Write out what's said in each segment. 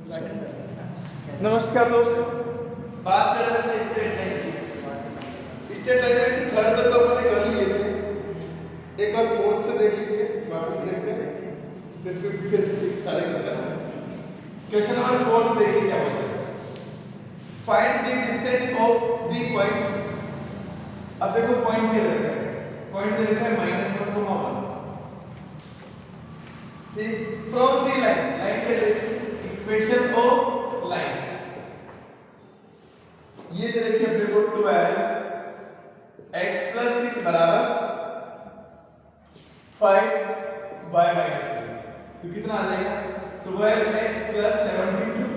नमस्कार दोस्तों, बात कर रहे हैं स्टेट लाइन की। स्टेट लाइन में से थर्ड तक तो अपने कर लिए थे। एक बार फोर्थ से देख लीजिए, वापस देखते हैं, फिर सिक्स सारे करते हैं। क्वेश्चन नंबर 4 देखिए क्या बोलते हैं। Find the distance of the point. अब देखो पॉइंट क्या रखा है, पॉइंट दे रखा है -1,1। ठीक, फ्रॉम द लाइन, लाइन क्या देखिए, इक्वेशन ऑफ लाइन ये दे रखी है अपने को 12 x + 6 बराबर 5y - 2। तो कितना आ जाएगा, 12x + 72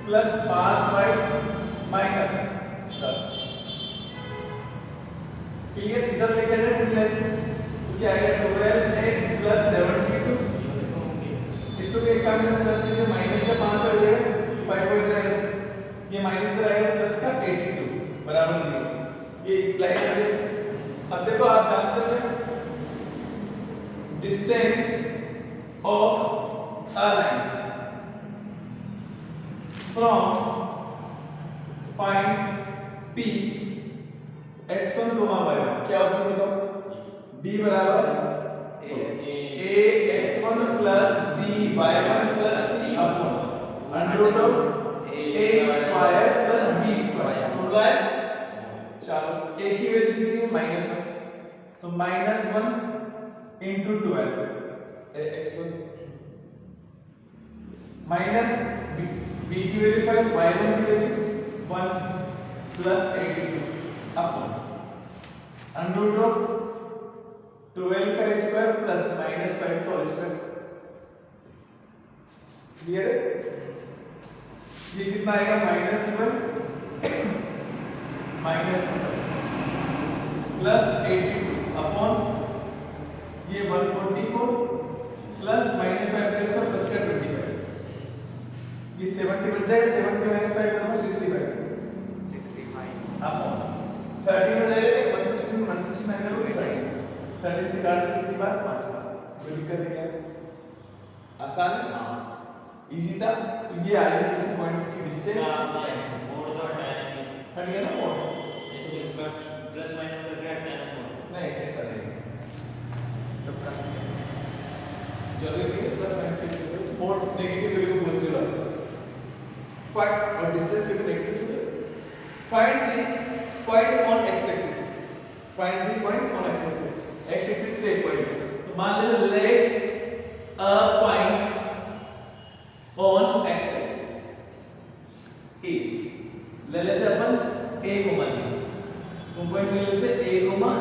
+ 5y - 10। क्लियर, इधर लेके जाए पूरी लाइन, तो क्या आएगा 12x + 72, इसको भी एक काम में प्लस कीजिए, माइनस का 5 कर देगा, 5 को इधर आएगा, ये माइनस इधर आएगा, प्लस का 82 बराबर 0। ये लाइन आ गई। अब देखो आप जानते हैं distance of a line from point P x1, y1 क्या होती है बताओ, b बराबर a x1 + b y1 + c upon √ a square + b square. तो होगा चलो एक ही वैल्यू कितनी है, -1, तो -1 × 12 x1 माइनस b की वैल्यू 5, y1 की वैल्यू 1 + 82 अपॉन √ 12 का स्क्वायर प्लस -5 का होल स्क्वायर। क्लियर है, ये कितना आएगा, -12 प्लस 82 अपॉन ये 144 प्लस -5 का प्लस का 25, ये 70 बच जाएगा, 70 - 5 करूंगा 65 अपॉन 30 हो जाएगा, 169 169 करोगे 30 से काट के कितनी बार, 5 बार। कोई दिक्कत है क्या, आसान है, हां इजी था। ये आ गया किसी पॉइंट्स की डिस्टेंस, मोड़ तो हटाया नहीं, हट गया ना मोड़, ऐसे इसका प्लस माइनस करके हटाया ना मोड़, नहीं ऐसा नहीं, तब का चलो ये प्लस माइनस के मोड़ नेगेटिव वैल्यू को पॉजिटिव लाते हैं, फाइंड और डिस्टेंस के नेगेटिव छोड़ो। Find the point on x axis, find the point on x axis, x axis पे एक पॉइंट है, तो मान लो let a point on x axis is, ले लेते अपन a, 0, तो पॉइंट ले लेते a, 0,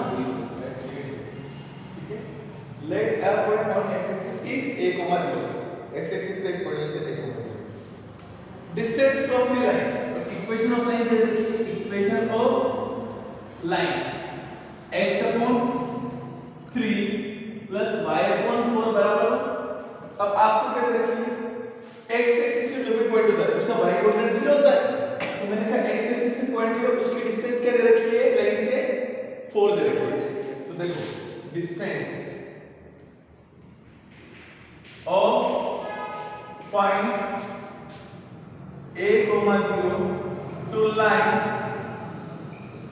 ठीक है। Let a point on x axis is a, 0, x axis पे एक पॉइंट लेते हैं a, 0। Distance from the line, equation of line दे रखी है, equation of line x/3 + y/4 बराबर। अब आपको क्या दे रखी है, x एक्सिस पे जो भी पॉइंट होता है उसका y कोऑर्डिनेट 0 होता है, तो मैंने कहा x एक्सिस पे पॉइंट है उसकी डिस्टेंस क्या दे रखी है, लाइन से 4 दे रखी है। तो देखो distance of point a, 0 to line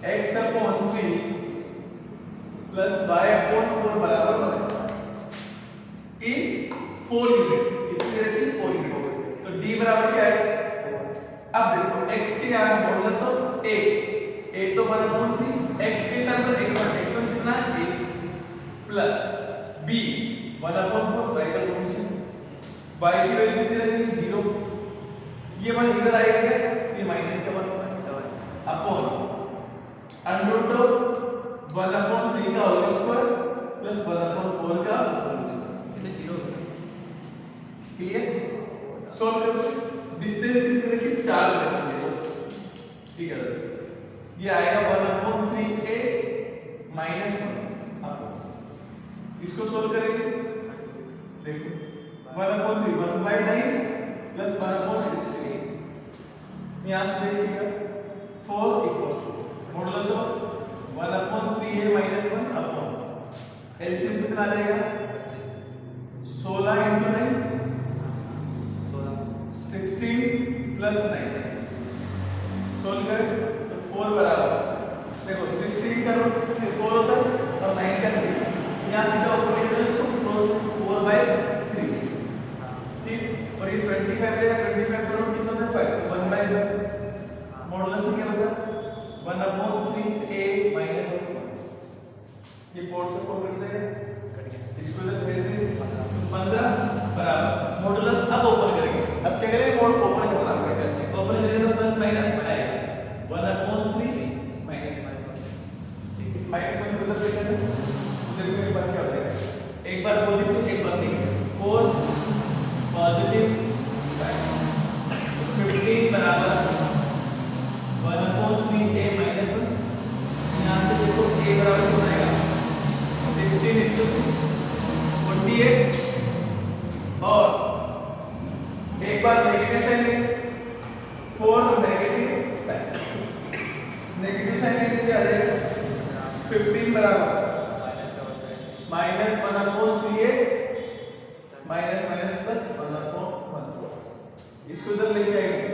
x/3 + y/4 बराबर इज 4 यूनिट, कितनी रखी, 4 यूनिट। तो d बराबर क्या है, 4। अब देखो x के यहाँ मॉडुलस ऑफ a तो 1/3, x के स्थान पर x1 कितना है 1 प्लस b 1/4 y का पोजीशन, y की वैल्यू कितनी रहेगी 0, ये 1 इधर आएगा क्या, ये -1 अपॉन √ 1/3 का होल स्क्वायर प्लस 1/4 का होल स्क्वायर, ये 0 है। क्लियर, सॉल्व करो। डिस्टेंस कितनी रखी, 4 रखी, ठीक है। ये आएगा 1/3a - 1 इसको सोल्व करेंगे, देखो 1/3 1/9 प्लस 1/16, यहां से देखिएगा 4 = modulus of 1/3a - 1 upon LCM कितना आ जाएगा, 16 × 9 16 प्लस 9 सोल्व करें तो 4 बराबर देखो 16 का रूट 4 होता है और 9 का 3 यहाँ सीधा ऊपर लिख दो इसको क्रॉस 4/3 ठीक और ये 25 रहेगा 25 का रूट कितना होता है 5 तो 1/5 मॉडुलस में क्या बचा 1/3a माइनस 1 ये 4 से 4 कट जाएगा इसको इधर भेज देंगे 15 बराबर मॉडुलस अब ओपन करेंगे अब क्या करेंगे मोड ओपन करना पड़ेगा ओपन करेंगे तो प्लस माइनस आएगा 1/3 माइनस 1 ठीक इस माइनस 1 को उधर भेज देंगे उधर एक बार क्या हो जाएगा एक बार पॉजिटिव एक बार नेगेटिव 4 पॉजिटिव 15 बराबर 1/3a माइनस 1 यहाँ से देखो a बराबर हो जाएगा 16 into 48 और एक बार नेगेटिव साइन लेंगे 4 नेगेटिव साइन लेंगे क्या आ जाएगा 15 बराबर minus 1/3a minus minus plus 1/1 इसको इधर लेके आएंगे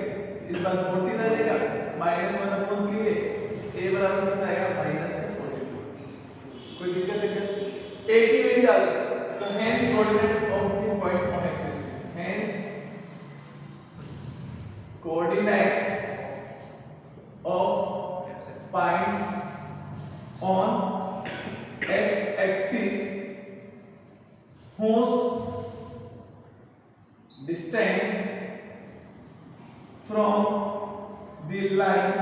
इस बार 40 रहेगा माइनस 1/3a a बराबर कितना आएगा माइनस 42 कोई दिक्कत है क्या एक ही वैल्यू आ गई तो hence coordinate of the point on axis hence coordinate of points on x axis whose distance from the line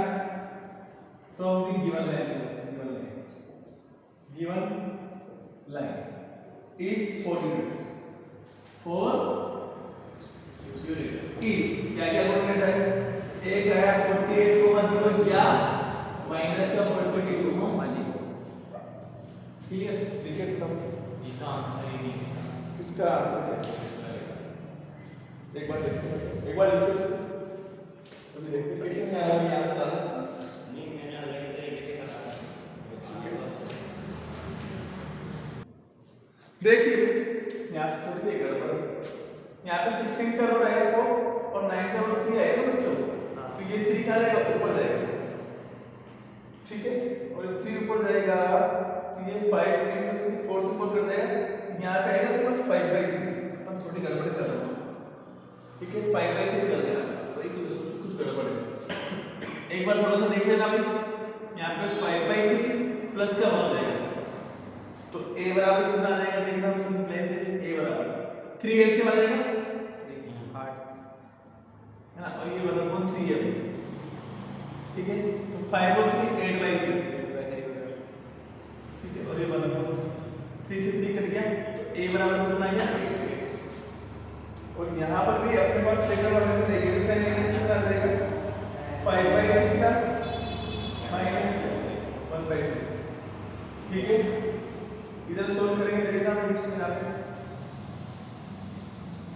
from the given line is 4 unit is क्या क्या कोऑर्डिनेट है एक आया 48,0 क्या माइनस का 42,0 ठीक है देखिए इसका आंसर ही नहीं इसका आंसर क्या है एक बार देखते एक बार लिखिए अभी देखते कैसे नहीं आ रहा है आंसर आना चाहिए नहीं मैंने अलग तरीके से करा देखिए यहाँ से थोड़ी सी गड़बड़ यहाँ पे 16 का रूट आएगा 4 और 9 का रूट 3 आएगा बच्चों तो ये 3 कहाँ जाएगा ऊपर जाएगा ठीक है और ये 3 ऊपर जाएगा तो ये 5 into 3 4 से 4 कट जाएगा तो यहाँ पे आएगा प्लस 5/3 अपन थोड़ी गड़बड़ कर रहे हैं ठीक है 5/3 कर देना वही तो कुछ गड़बड़ है एक बार थोड़ा सा देख लेना भाई यहाँ पे 5/3 प्लस का 1 हो जाएगा तो a बराबर कितना आ जाएगा देखना प्लेस दे a बराबर 3 एलसीएम आ जाएगा 8 है ना और ये बराबर 3 है ठीक है तो 5 और 3 8/3 ठीक है और ये बराबर 3 से 3 कट गया तो a बराबर कितना आ गया 8 और यहाँ पर भी अपने पास सेकंड वाले में नेगेटिव साइन लेंगे कितना आ जाएगा 5/3 का माइनस 1/3 ठीक है इधर सोल्व करेंगे देखना इसमें यहाँ पे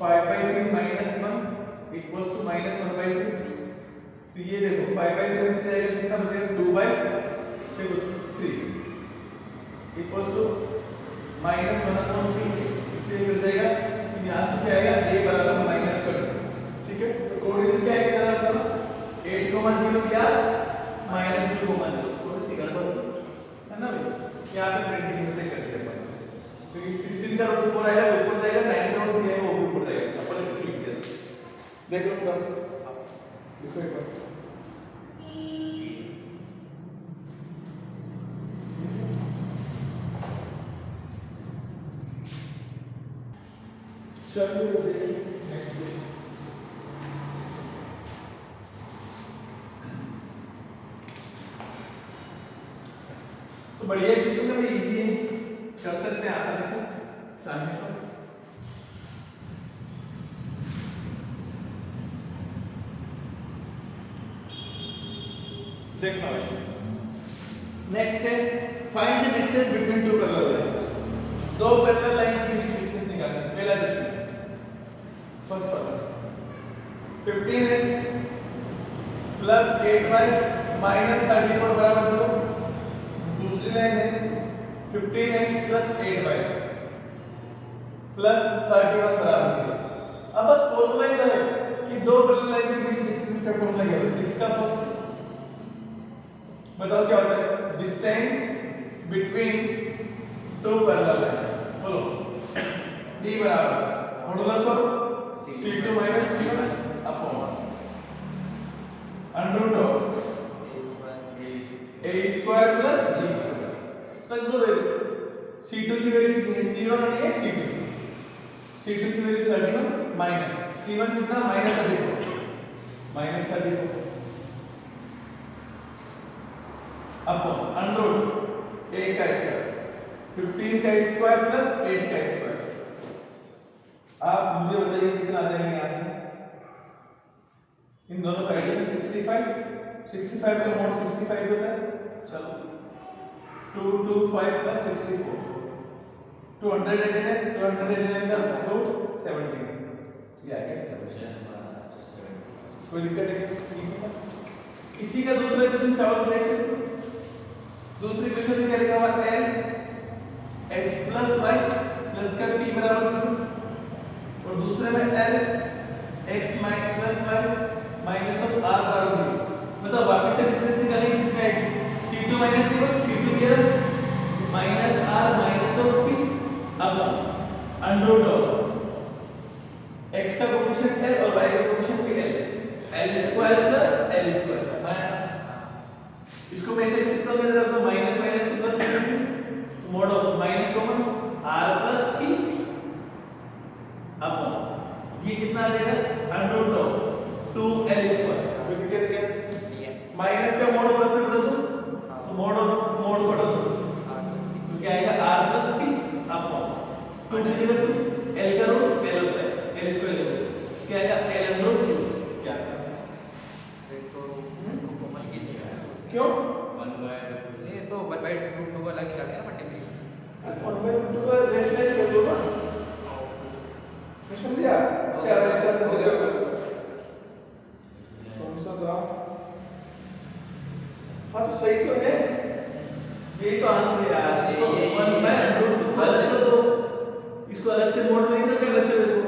5/3 माइनस 1 इक्वल्स टू माइनस 1/3 तो ये देखो 5/3 में से जाएगा कितना बचेगा 2/3 इक्वल्स टू माइनस 1/3 इससे मिल जाएगा यहाँ से क्या आएगा a बराबर माइनस 1 ठीक है तो कोऑर्डिनेट क्या है इधर आपका 8,0 क्या माइनस 2,0 थोड़ी सी गड़बड़ है ना भाई यहाँ पे प्रिंटिंग मिस्टेक कर दिया अपन तो ये 16 का रूट 4 आएगा ऊपर जाएगा 9 का रूट 3 आएगा वो भी ऊपर जाएगा अपन इसको लिख दिया देख लो फिर लिखो एक बार चलिए देखिए नेक्स्ट तो बढ़िया क्वेश्चन है इजी है कर सकते हैं आसानी से चाहने तो देखना नेक्स्ट है find the distance between two parallel lines दो पैरेलल लाइन के बीच डिस्टेंस निकालना है पहला क्वेश्चन फर्स्ट वाला 15x प्लस 8y माइनस 34 बराबर 0 दूसरी लाइन है 15x प्लस 8y प्लस 31 बराबर 0 अब बस फॉर्मूला इधर है कि दो पैरेलल लाइन के बीच डिस्टेंस का फॉर्मूला क्या होता है? 6 का फर्स्ट बताओ क्या होता है? Distance between two parallel line. बोलो d बराबर modulus of c2 minus c1 upon under root of a square plus b square. रख दो वैल्यू। c2 की वैल्यू कितनी है? c1 और ये c2। c2 की वैल्यू 31 माइनस c1 कितना? -34 -34 अपॉन अंडर रूट a का स्क्वायर 15 का स्क्वायर प्लस 8 का स्क्वायर। आप मुझे बताइए कितना आ जाएगा यहाँ से? इन दोनों का एडिशन 65 का मोड 65 होता है। चलो 225 प्लस 64 289 का रूट 17 ये आ गया 7। कोई दिक्कत है? इसी का दूसरा क्वेश्चन चाहो तो देख सकते हो। दूसरे क्वेश्चन में क्या लिखा हुआ है? l x plus y plus का p बराबर 0 और दूसरे में l x plus y minus of r बराबर 0। मतलब वापस से डिस्टेंस निकालेंगे कितना आएगी? c2 माइनस c1 c2 क्या minus r minus of p upon under root of x का कोएफिशिएंट l और y का coefficient l square plus l square. इसको मैं ऐसे लिख सकता हूं इधर तो माइनस माइनस तो प्लस कर mod of minus common r plus p upon ये कितना आ जाएगा? Under root of 2l square. फिर दिक्कत क्या? माइनस का मोड प्लस कर दो तो मोड को हटा दो तो क्या आएगा? r प्लस p अपॉन 2 की जगह 2 l का रूट l होता है l स्क्वायर होता है क्या आएगा? l under root 2। क्या क्यों? 1/2 इसको 1/√2 को अलग निकाल देना मल्टीप्लाई 1/2 का रेस्ट कर दो ना। समझ लिया क्या रेस्ट कर सकते हो? कौन सा था? हाँ तो सही तो है। ये तो आंसर है यार। इसको 1/√2 का कर दो। इसको अलग से मोड में नहीं करके अलग से देखो।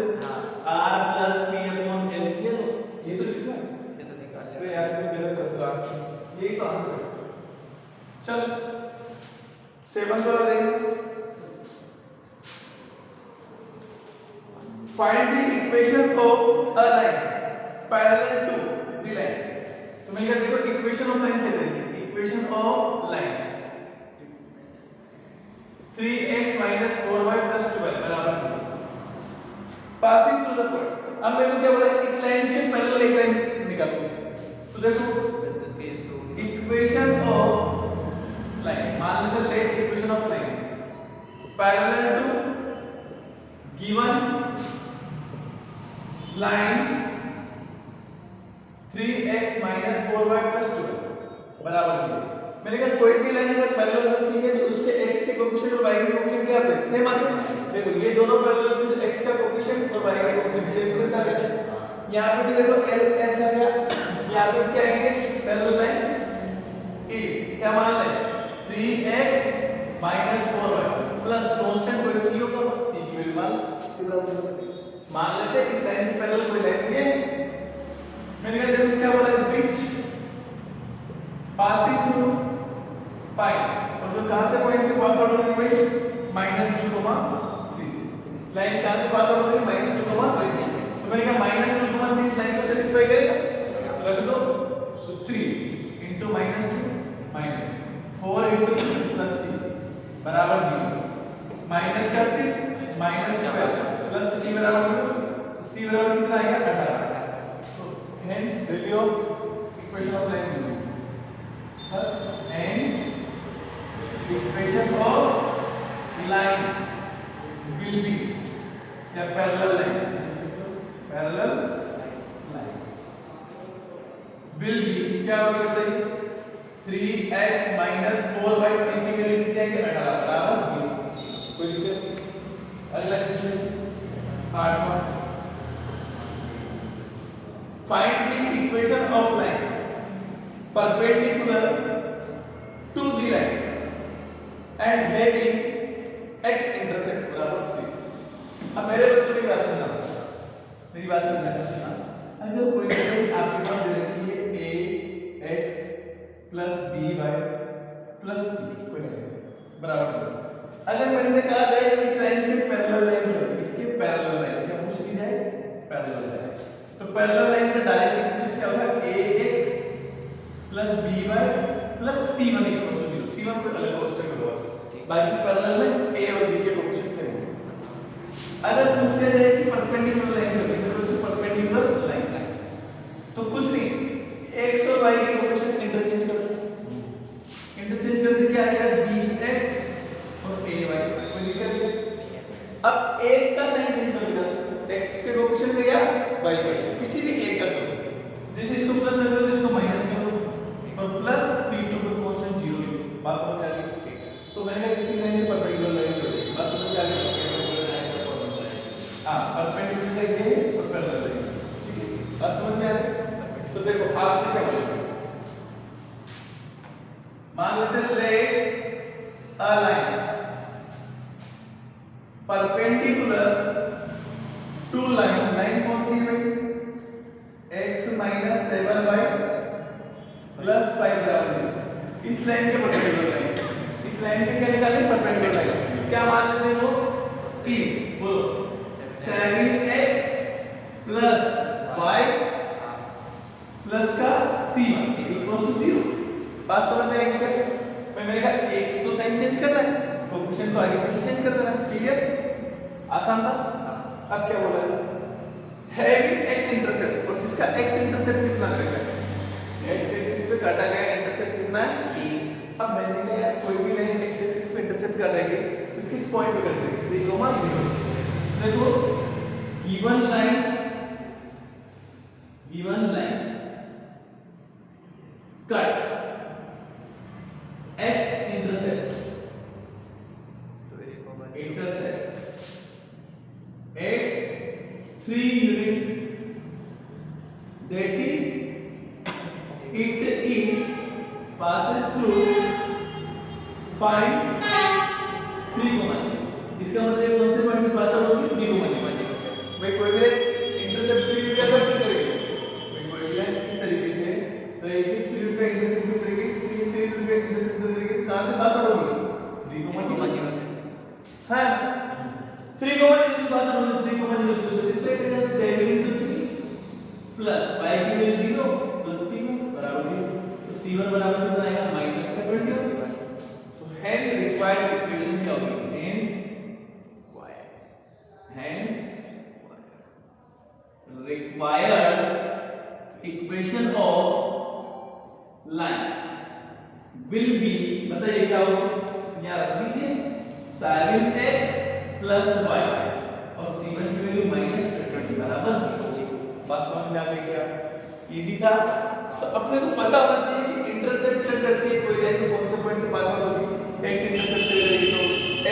r plus p upon l ये तो लिखना है। ये तो निकाल लिया। अरे यार ये गलत कर दो आंसर। यही तो आंसर है। चल 7 वाला देख। Find the equation of a line parallel to the line। तो मैं क्या देखो इक्वेशन ऑफ लाइन क्या देंगे? Equation of line 3x 4y 12 बराबर 0 पासिंग थ्रू द पॉइंट। अब मेरे को क्या बोला? इस लाइन के पैरेलल एक लाइन निकालो। तो देखो इक्वेशन ऑफ लाइन मान लीजिए let equation of line parallel to given line 3x 4y 12 बराबर 0। मैंने कहा कोई भी लाइन अगर पैरेलल होती है तो उसके x के कोएफिशिएंट और y के कोएफिशिएंट क्या होते हैं? सेम आते हैं। देखो ये दोनों पैरेलल थे तो x का कोएफिशिएंट और y का कोएफिशिएंट सेम था क्या? यहां पे भी देखो l था क्या? यहां पे क्या आएंगे? पैरेलल लाइन इज क्या मान ले? 3x 4y प्लस कांस्टेंट कोई c होगा c की वैल्यू मान लेते हैं। इस लाइन की पैरेलल कोई लाइन है। मैंने कहा देखो क्या बोला? व्हिच पासिंग थ्रू पॉइंट और जो कहां से पॉइंट से पास आउट होगी भाई -2, 3 से लाइन कहां से पास आउट होगी? -2, 3 से। तो मैंने कहा -2, 3 इस लाइन को सेटिस्फाई करेगा। रख दो तो 3 into -2 -4 into प्लस c बराबर 0 माइनस का 6 -12 प्लस c बराबर 0 तो c बराबर कितना आएगा? 18। तो hence value of equation of line will be hence equation of line will be या parallel line will be क्या होगी बताइए? 3x 4y c की वैल्यू कितनी आएगी? 18 बराबर 0। कोई दिक्कत नहीं। अगला क्वेश्चन 8वां find the equation of line perpendicular to the line and having x intersect बराबर 3। अब मेरे बच्चों की बात सुनना, मेरी बात सुनना। अगर कोई आपके पास प्लस बी वाई प्लस सी कोई नहीं बराबर है। अगर मेरे से कहा जाए इस लाइन के पैरेलल लाइन क्या होगी, इसके पैरेलल लाइन क्या पूछ ली जाए, पैरेलल लाइन। तो पैरेलल लाइन का डायरेक्ट इक्वेशन क्या होगा, ax plus by plus c1 equals to 0। c1 को अलग कांस्टेंट होगा बस, बाकी पैरेलल में a और b के कोएफिशिएंट सेम होंगे। अगर पूछ लिया जाए कि परपेंडिकुलर लाइन क्या होगी, तो परपेंडिकुलर लाइन तो कुछ नहीं, x और y के कोएफिशिएंट इंटरचेंज कर दो, इंटरचेंज करके क्या आएगा bx और ay कोई दिक्कत नहीं। अब एक का साइन चेंज कर दिया, x के कोएफिशिएंट में या y का, किसी भी एक का करो, जैसे इसको प्लस कर दो इसको माइनस कर दो और प्लस c2 को कांस्टेंट 0 लिखो, बात समझ में आ गई। तो मैंने कहा किसी लाइन के परपेंडिकुलर लाइन होगी, बात समझ में आ गई। हां परपेंडिकुलर लाइन ये है और पैरेलल लाइन, ठीक है, बात समझ में आ गई। तो देखो आप क्या बोलोगे, मान लेते हैं let a line perpendicular to line, line कौन सी है, x माइनस 7y प्लस 5 बराबर, इस लाइन के परपेंडिकुलर लाइन, इस लाइन के क्या निकालनी, परपेंडिकुलर लाइन, क्या मान लेते हैं वो, इस बोलो 7x प्लस y प्लस का c1 इक्वल्स टू 0। बात समझ में आई क्या, मैं मैंने कहा एक तो साइन चेंज करना है, कोएफिशिएंट को आगे पीछे चेंज कर देना, क्लियर, आसान था। अब क्या बोला है, हैविंग x इंटरसेप्ट, और जिसका x इंटरसेप्ट कितना रहेगा, x एक्सिस पे काटा गया इंटरसेप्ट कितना है 1। अब मैंने कहा यार कोई भी लाइन x एक्सिस पे इंटरसेप्ट काटेगी तो किस पॉइंट पे काटेगी, 3,0। देखो given line cut x intercept at 3 unit, that is it is passes through point 3, इसका मतलब ये कौन से पॉइंट से पास आउट होगी, 3, भाई कोई भी इंटरसेप्ट 3 पे कैसे फिट करेगी, भाई कोई भी इस तरीके से, तो ये 3 पे इंटरसेप्ट करेगी, तो ये 3 पे इंटरसेप्ट करेगी, तो कहां से पास आउट होगी, 3, हां 3, से पास आउट होगी, 3, so this way it is 7 into 3 plus 5 की वैल्यू 0 plus c1 बराबर 0, तो c1 बराबर कितना आएगा, माइनस का 21। so hence required equation क्या होगी, hence required equation of line will be, बताइए क्या होगा, यहाँ रख दीजिए 7x plus y और c1 की वैल्यू -20 बराबर 0। बात समझ में आ गई क्या, इजी था। तो अपने को पता होना चाहिए कि इंटरसेप्ट कट करती है कोई लाइन, तो कौन से पॉइंट से पास आउट होगी, x इंटरसेप्ट करेगी तो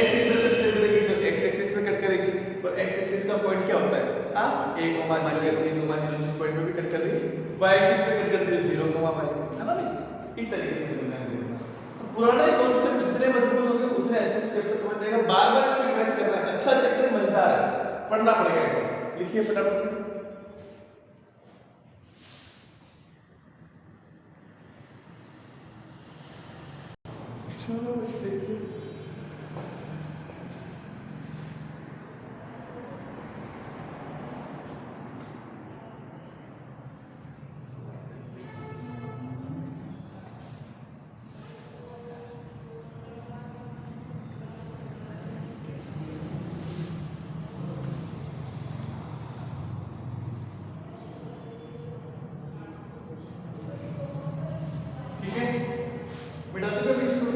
x इंटरसेप्ट करेगी तो x एक्सिस पे कट करेगी, और x एक्सिस का पॉइंट क्या होता है, हां a, 0 या 3, 0 जिस पॉइंट पे भी कट कर देगी, y एक्सिस पे कट करती है 0, है ना भाई, इस तरीके से समझना है। तो पुराना कॉन्सेप्ट जितने मजबूत होंगे उतने अच्छे से चैप्टर समझ जाएगा, बार-बार इसको रिवाइज करना है, अच्छा चैप्टर मजेदार है, पढ़ना पड़ेगा एक बार, लिखिए फटाफट से। चलो देखिए, ठीक है बेटा, तो फिर इसको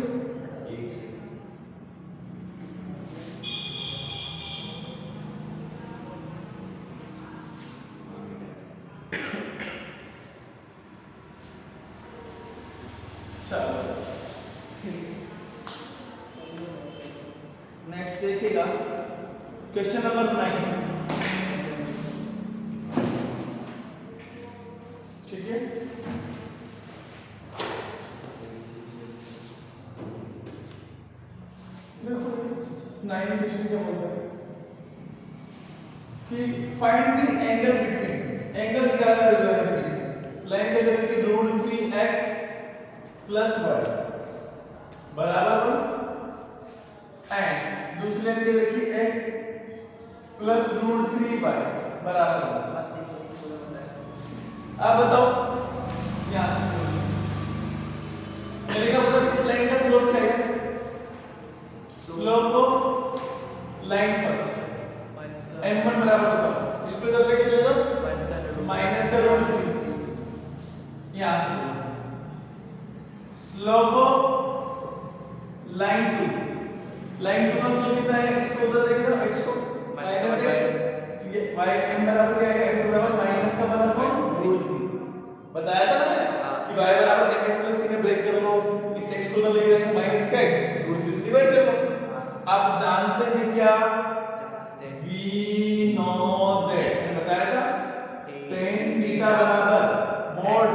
नेक्स्ट देखिएगा क्वेश्चन नंबर 9, ठीक है। देखो 9 क्वेश्चन क्या बोलता है कि find the angle between, angle निकालना है लाइन के बिटवीन √3x प्लस वाई बराबर 1 एंड दूसरी लाइन दे रखी x प्लस रूट 3 वाई बराबर 1। अब बताओ यहां से चलेगा, मतलब इस लाइन का स्लोप क्या है? Slope of line first m1 बराबर बताओ, इस पे कर लेके चलेगा माइनस का रूट 3 यहां से स्लोप ऑफ लाइन 2 का स्लोप कितना है? इसको उधर लेके जाओ x को माइनस x, ठीक है, y m बराबर क्या है? m2 बराबर माइनस का बराबर रूट 3 बताया था ना कि y बराबर mx प्लस c में ब्रेक कर लो, इस x को उधर लेके जाएंगे माइनस का x रूट 3 से डिवाइड कर लो। आप जानते हैं क्या? we know that मैंने बताया था tan थीटा बराबर mod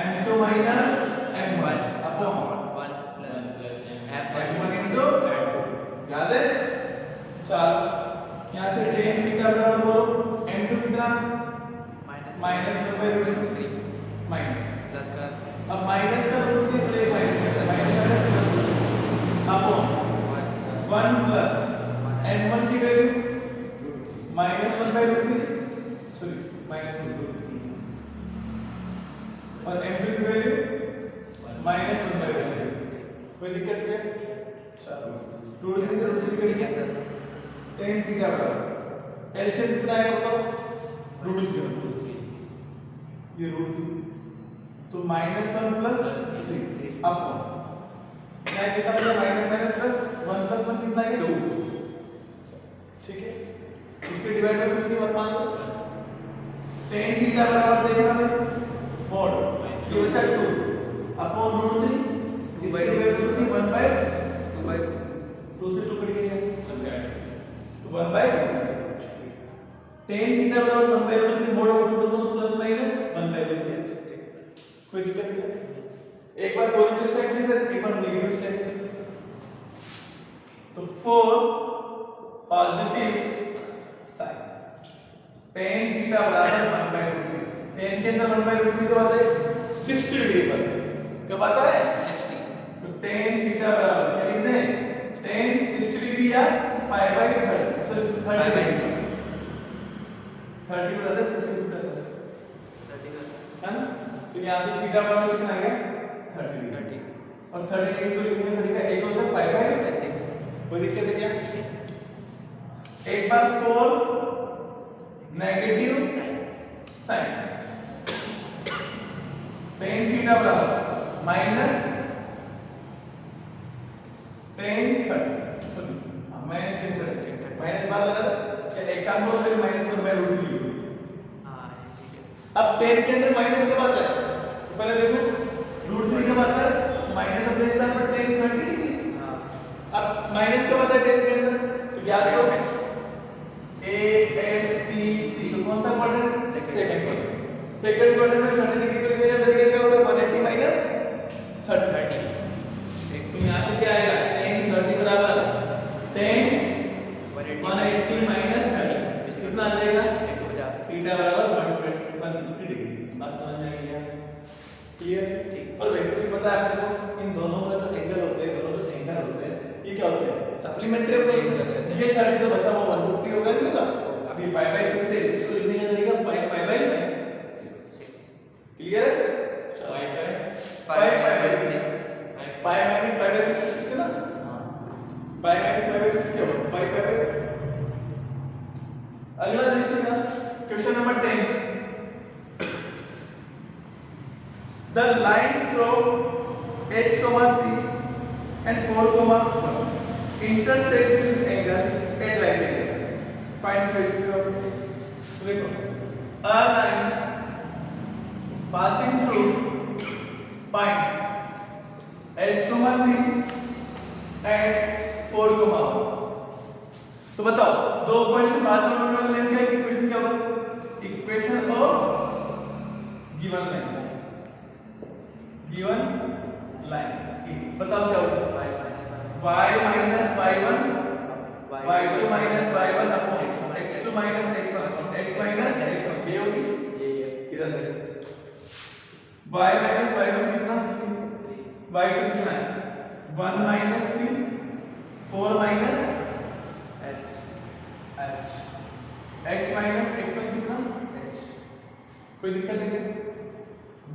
m2 minus m1 upon m1 into याद है? चलो यहां से tan थीटा बराबर बोलो m2 कितना? माइनस 1/√3 माइनस प्लस का अब माइनस का रूट के प्ले माइनस करते हैं, minus plus upon 1 plus m1 की वैल्यू माइनस 1/√3 सॉरी माइनस √3 और m2 की वैल्यू माइनस 1/√3। कोई दिक्कत है क्या? चलो √3 से √3 कट गया, tan थीटा बराबर एलसीएम कितना आएगा बताओ? √3 ये √3 तो -1 प्लस 3 अपॉन क्या कितना बचा? माइनस माइनस प्लस 1 प्लस 1 कितना है? 2, ठीक है, इसके डिवाइड में कुछ नहीं मत मान लो। tan थीटा बराबर देखना भाई mod ये बचा 2 अपॉन √3, इसके डिवाइड में थी 1/2 से 2 कट गया तो 1/2 tan थीटा बराबर 1/√3 mod ऑफ 2 दोनों प्लस माइनस 1/√3 कोई दिक्कत नहीं। एक बार पॉजिटिव साइड के साथ एक बार नेगेटिव साइड के साथ, तो 4 पॉजिटिव साइन tan थीटा बराबर 1/√3 tan के अंदर 1/√3 कब आता है? 60 डिग्री पर कब आता है? 60। तो tan थीटा बराबर क्या लिखते हैं? tan 60 डिग्री या π/30 सॉरी 30/6 30 बराबर 60 है ना? तो यहाँ से थीटा बराबर कितना आ गया? 30 डिग्री और 30 डिग्री को लिखने का तरीका एक होता है π/6। कोई दिक्कत है क्या? एक बार 4 नेगेटिव साइन tan थीटा बराबर minus tan 30 sorry minus tan 30 minus बार लगा था एक काम करो फिर -1/√3 लिखो। अब tan के अंदर माइनस कब आता है? तो पहले देखो √3 कब आता है? माइनस अपने स्थान पर tan 30 डिग्री। अब माइनस कब आता है tan के अंदर? तो याद करो ASTC तो कौन सा quadrant? Second quadrant. Second quadrant में 30 डिग्री को लिखने का तरीका क्या होता है? 180 माइनस 30 तो यहां से क्या आएगा? tan 30 बराबर tan 180 माइनस 30 कितना आ जाएगा? 150। थीटा बराबर 150 डिग्री। बात समझ में आई क्या? क्लियर? ठीक। और वैसे भी पता है आपको इन दोनों का जो एंगल होते हैं, दोनों जो एंगल होते हैं ये क्या होते हैं? सप्लीमेंट्री होते हैं। ये 30 तो बचा हुआ 150 होगा नहीं होगा? अब ये 5/6 है, इसको लिखने का तरीका 5/6 क्लियर है? 5/6 pi minus 5/6 कितना? pi minus 5/6 क्या होगा? 5/6। अगला देखिएगा question number 10। The line through h,3 and 4,1 intersect with angle at right angle. Find the value of it. देखो a line passing through points h,3 and 4,1 तो बताओ दो पॉइंट से पास होने वाला लाइन का इक्वेशन क्या होगा? Equation of given line is बताओ क्या होगा? y minus y1 y2 minus y1 upon x2 minus x1 upon x minus x1 ये होगी। इधर देखो y minus y1 कितना y2 कितना है 1 minus 3 4 minus h h x minus x1 कितना h कोई दिक्कत नहीं है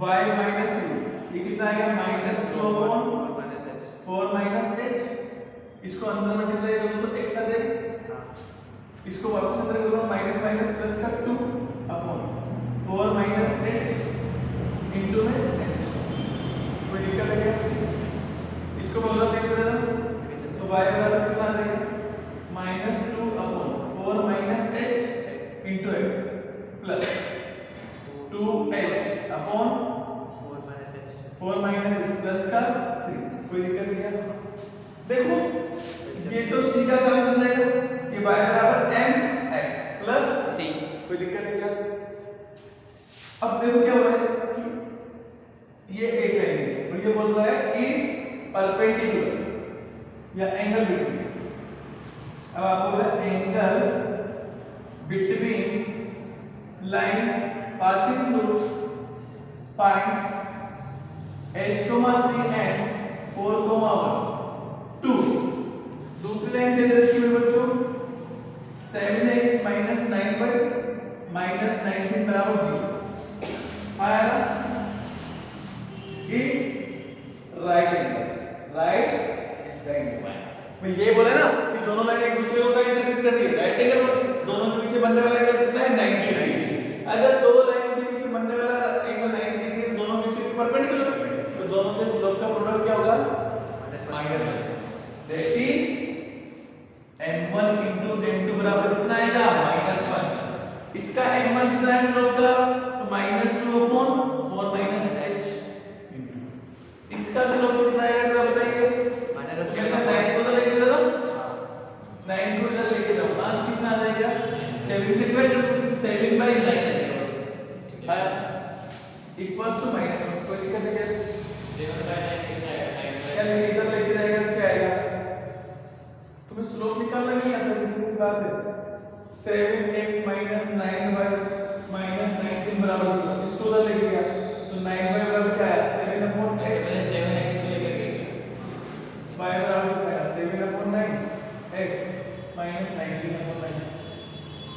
y minus 3 ये कितना आएगा minus 2 upon 4 minus h 4 minus h इसको अंदर मल्टीप्लाई करो तो x आ जाएगा हाँ इसको वापस अंदर करो माइनस माइनस प्लस का 2 अपॉन 4 माइनस h इनटू में h कोई दिक्कत है क्या इसको बदल देंगे जरा तो y बराबर कितना आ जाएगा -2 upon 4 minus h into x plus 2h upon 4 minus h 4 minus h plus का 3 कोई दिक्कत है क्या देखो ये तो c का काम बन जाएगा ये y बराबर mx प्लस c कोई दिक्कत है क्या अब देखो क्या हो रहा है कि ये h है और ये बोल रहा है इज परपेंडिकुलर या एंगल बिटवीन अब आपको बोला angle between line passing through points h, 3 and 4, 1 2 दूसरी लाइन दे देती है बच्चों 7x minus 9y minus 19 बराबर 0 आया ना इज राइट एंगल मैं ये बोला ना कि दोनों लाइन एक दूसरे को इंटरसेक्ट कर रही है राइट एंगल दोनों के पीछे बनने वाला एंगल कितना है 90 डिग्री अगर दो लाइन के पीछे बनने वाला एंगल 90 डिग्री दोनों के बीच परपेंडिकुलर तो दोनों के स्लोप का प्रोडक्ट क्या होगा -1 that is m1 into m2 बराबर कितना आएगा -1 इसका m1 कितना है स्लोप का तो -2 upon 4 minus h इसका स्लोप कितना आएगा जरा बताइए -7 9 को इधर लेके जाओ 9 को इधर लेके जाओ मान कितना आ जाएगा 7 से डिवाइड 7 by 9 आ जाएगा इक्वल्स टू -1 कोई दिक्कत है क्या चल इधर लेके जाएगा तो क्या आएगा तुम्हें स्लोप निकालना नहीं आता कितनी बात है 7x minus 9y minus 19 बराबर 0 इसको उधर लेके गया तो 9y बराबर क्या है 7 upon x मैंने 7x को लेकर गया y बराबर क्या है 7 upon 9 x minus 19 upon 9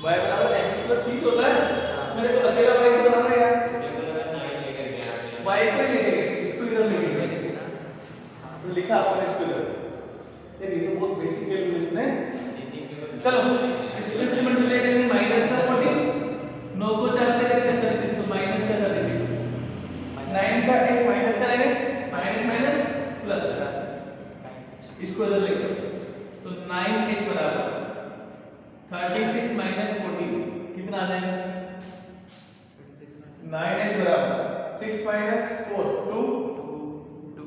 y बराबर x plus c होता है मेरे को अकेला y तो बनाना है यार मेरे को लगा 9 लेकर गया y को ही लेके गए इसको इधर लेके गए तो लिखा आपने इसको इधर यार ये तो बहुत बेसिक कैलकुलेशन है चलो इसको इससे मल्टीप्लाई करेंगे माइनस का 14 9 को 4 से करेंगे 36 तो माइनस का 36 9 का x माइनस का x माइनस माइनस प्लस इसको इधर लेकर तो 9h बराबर 36 माइनस 14 कितना आ जाएगा 9h बराबर 6 माइनस 4 2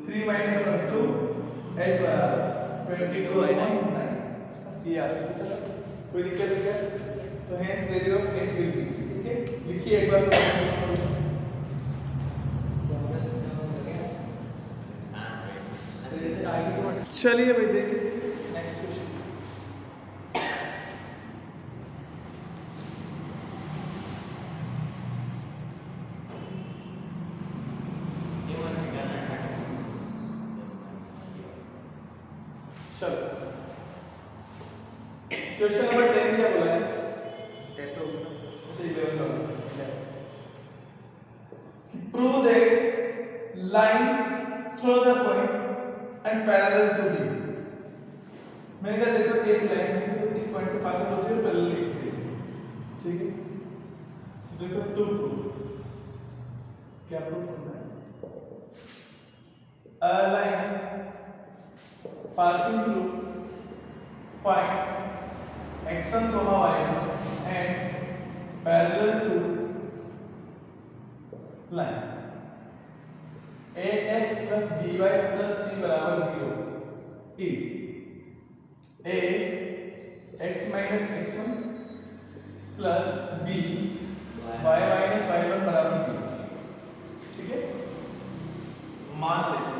3 माइनस 1 2 h बराबर 22/9 सी आ सकता कोई दिक्कत नहीं है तो hence value of x will be ठीक है लिखिए एक बार चलिए भाई देखिए नेक्स्ट क्वेश्चन चलो क्वेश्चन नंबर 10 क्या बोला है अच्छा 11 का prove that line through the point and parallel to D मैंने कहा देखो एक लाइन है जो इस पॉइंट से पास होती है पैरेलल इसके ठीक है तो देखो टू प्रूव क्या प्रूफ करना है a line passing through point x1 comma y1 and parallel to line ax plus by plus c बराबर 0 is a x minus x1 plus b y minus y1 बराबर 0 ठीक है मान लेते हैं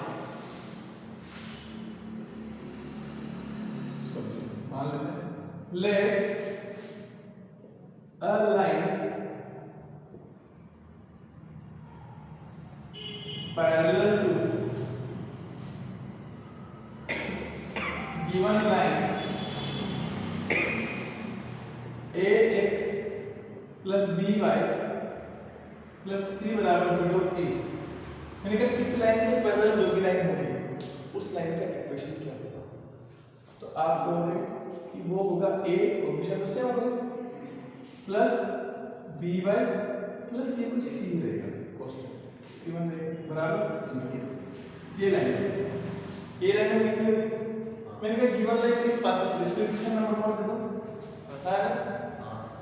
मान लेते हैं let a line parallel to given line ax plus by plus c बराबर 0 इस मैंने कहा इस लाइन के पैरेलल जो भी लाइन होगी उस लाइन का इक्वेशन क्या होगा, तो आप कहोगे कि वो होगा a कोएफिशिएंट उससे होगा प्लस by प्लस ये कुछ c रहेगा कांस्टेंट c1 रहेगा बराबर 0। ये लाइन में लिखी हुई मैंने कहा गिवन लाइन इस पासेस पर इसको इक्वेशन नंबर 4 दे दो पता है।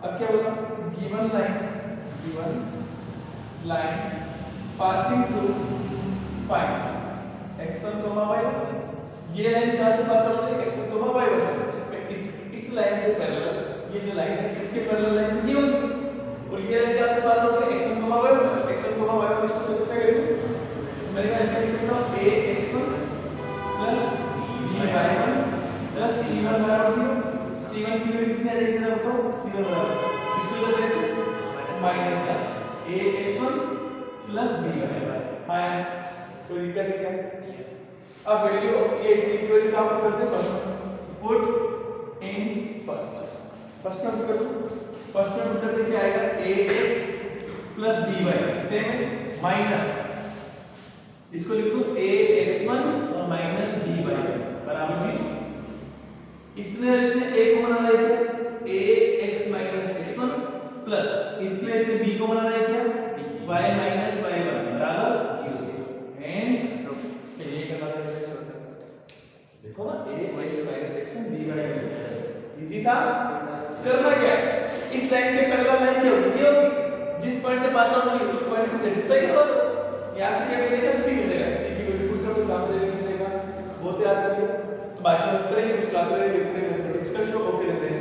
अब क्या होगा given line passing through point x1 y1 ये लाइन कहां से पास हो रही है x1 y1 से इस लाइन के पैरेलल ये जो लाइन है इसके पैरेलल लाइन तो ये होगी और ये लाइन कहां से पास हो रही है x1 y1 इसको सेटिस्फाई करेगी। मैंने कहा लिख सकता हूं ax1 plus by1 plus c1 बराबर 0। c1 की वैल्यू कितनी आ जाएगी जरा बताओ c1 बराबर इसको इधर ले दो माइनस का ax1 plus by हां कोई दिक्कत है क्या? अब वैल्यू ये c की वैल्यू कहां पुट करते हैं फर्स्ट पुट इन फर्स्ट में पुट कर दो फर्स्ट में पुट करते क्या आएगा ax plus by सेम है माइनस इसको लिखो ax1 और माइनस by बराबर 0। इसने इसमें a को बनाना है क्या ax माइनस x1 प्लस इसमें इसमें b को बनाना है क्या y माइनस y1 बराबर 0। हेंस ये करना है देखो ना ax minus x1 by minus easy था। करना क्या है इस लाइन के पैरेलल लाइन क्या होगी ये होगी जिस पॉइंट से पास आउट होगी उस पॉइंट से सेटिस्फाई करवा दो। यहां से क्या मिलेगा c मिलेगा c की वैल्यू पुट कर दो काम मिलेगा बहुत ही अच्छा है। तो बाकी इस तरह ही मुस्कुराते रहे देखते रहे मैथमेटिक्स का शो ओके द बेस्ट।